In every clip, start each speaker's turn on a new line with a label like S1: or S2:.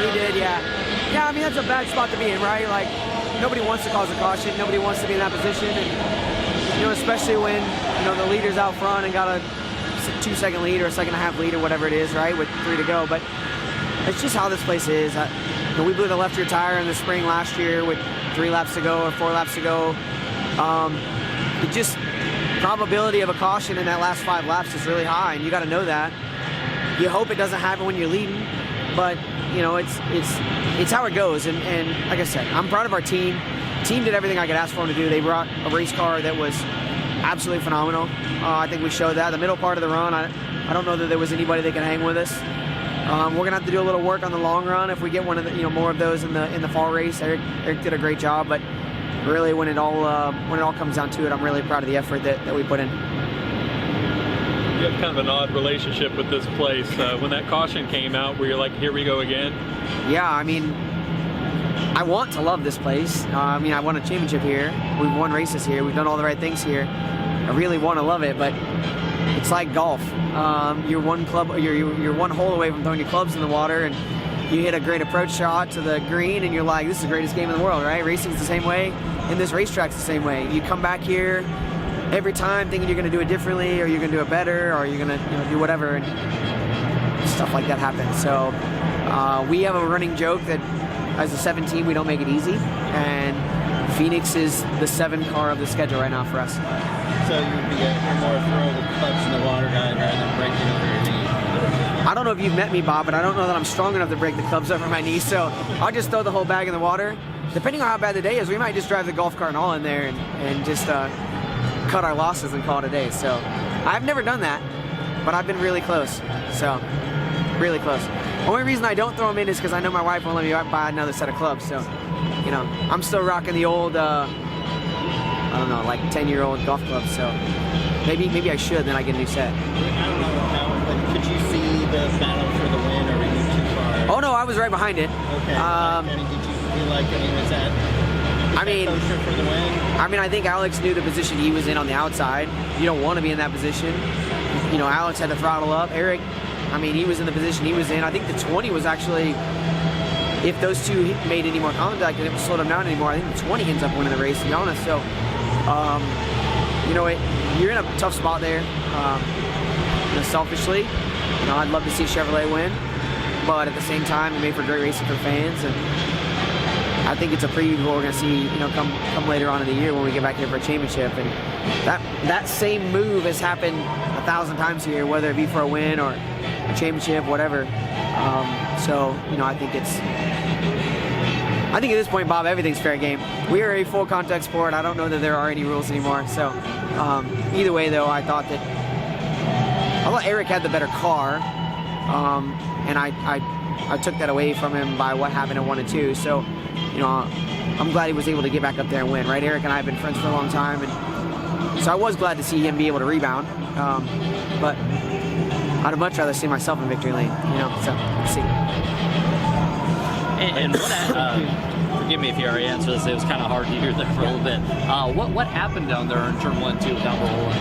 S1: He did, yeah. Yeah, I mean, that's a bad spot to be in, right? Like, nobody wants to cause a caution. Nobody wants to be in that position. And, you know, especially when, you know, the leader's out front and got a 2-second lead or a 1.5 lead or whatever it is, right, with 3 to go. But it's just how this place is. You know, we blew the left rear tire in the spring last year with 3 laps to go or 4 laps to go. It just, probability of a caution in that last 5 laps is really high, and you got to know that. You hope it doesn't happen when you're leading, but you know, it's how it goes. And like I said, I'm proud of our team. Team did everything I could ask for them to do. They brought a race car that was absolutely phenomenal. I think we showed that. The middle part of the run, I don't know that there was anybody that can hang with us. We're gonna have to do a little work on the long run if we get one of the, you know, more of those in the fall race. Eric did a great job, but really when it all comes down to it, I'm really proud of the effort that we put in.
S2: You have kind of an odd relationship with this place. When that caution came out, were you like, here we go again?
S1: Yeah, I mean, I want to love this place. I mean, I won a championship here. We've won races here. We've done all the right things here. I really want to love it, but it's like golf. You're one hole away from throwing your clubs in the water, and you hit a great approach shot to the green, and you're like, this is the greatest game in the world, right? Racing's the same way, and this racetrack's the same way. You come back here every time thinking you're going to do it differently, or you're going to do it better, or you're going to do whatever, and stuff like that happens. So we have a running joke that as a 7 team, we don't make it easy, and Phoenix is the 7 car of the schedule right now for us.
S3: So you're more throw the clutch in the water guy rather than breaking over your knee?
S1: I don't know if you've met me, Bob, but I don't know that I'm strong enough to break the clubs over my knee, so I'll just throw the whole bag in the water. Depending on how bad the day is, we might just drive the golf cart and all in there and just cut our losses and call it a day. So I've never done that, but I've been really close. So really close. Only reason I don't throw them in is because I know my wife won't let me buy another set of clubs. So, you know, I'm still rocking the old, I don't know, like 10-year-old golf clubs. So maybe I should, then I get a new set.
S3: I don't know how, but could you see the battle for the win, or were you too far?
S1: Oh no, I was right behind it.
S3: Okay. And did you feel like, was that?
S1: I mean,
S3: for the win?
S1: I mean, I think Alex knew the position he was in on the outside. You don't want to be in that position. You know, Alex had to throttle up. Eric, I mean, he was in the position he was in. I think the 20 was actually, if those two made any more contact and it slowed them down anymore, I think the 20 ends up winning the race, to be honest. So, you know, you're in a tough spot there. You know, selfishly, you know, I'd love to see Chevrolet win, but at the same time, it made for great racing for fans, and I think it's a preview of what we're going to see, you know, come later on in the year when we get back here for a championship. And that same move has happened 1,000 times here, whether it be for a win or a championship, whatever. So, you know, I think at this point, Bob, everything's fair game. We are a full contact sport. I don't know that there are any rules anymore. So, either way, though, I thought Eric had the better car, and I took that away from him by what happened at 1 and 2. So, you know, I'm glad he was able to get back up there and win, right? Eric and I have been friends for a long time, and so I was glad to see him be able to rebound. But I'd have much rather see myself in victory lane, you know, so let's see.
S4: And what, forgive me if you already answered this, it was kind of hard to hear there for a little bit. What happened down there in turn 1, 2 down the roll?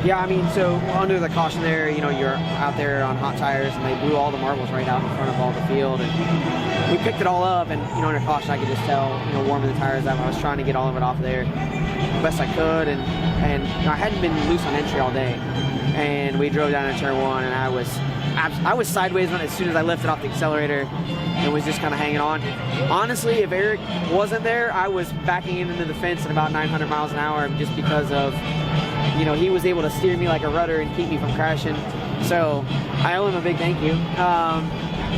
S1: Yeah, I mean, so under the caution there, you know, you're out there on hot tires, and they blew all the marbles right out in front of all the field, and we picked it all up, and, you know, under caution I could just tell, you know, warming the tires up, I was trying to get all of it off there the best I could, and you know, I hadn't been loose on entry all day, and we drove down to turn 1, and I was sideways as soon as I lifted off the accelerator and was just kind of hanging on. Honestly, if Eric wasn't there, I was backing into the fence at about 900 miles an hour just because of, you know, he was able to steer me like a rudder and keep me from crashing. So I owe him a big thank you.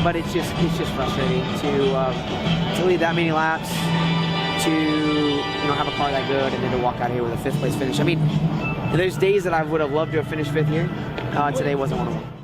S1: But it's just frustrating to lead that many laps, to, you know, have a car that good, and then to walk out here with a 5th place finish. I mean, there's days that I would have loved to have finished 5th here. Today wasn't one of them.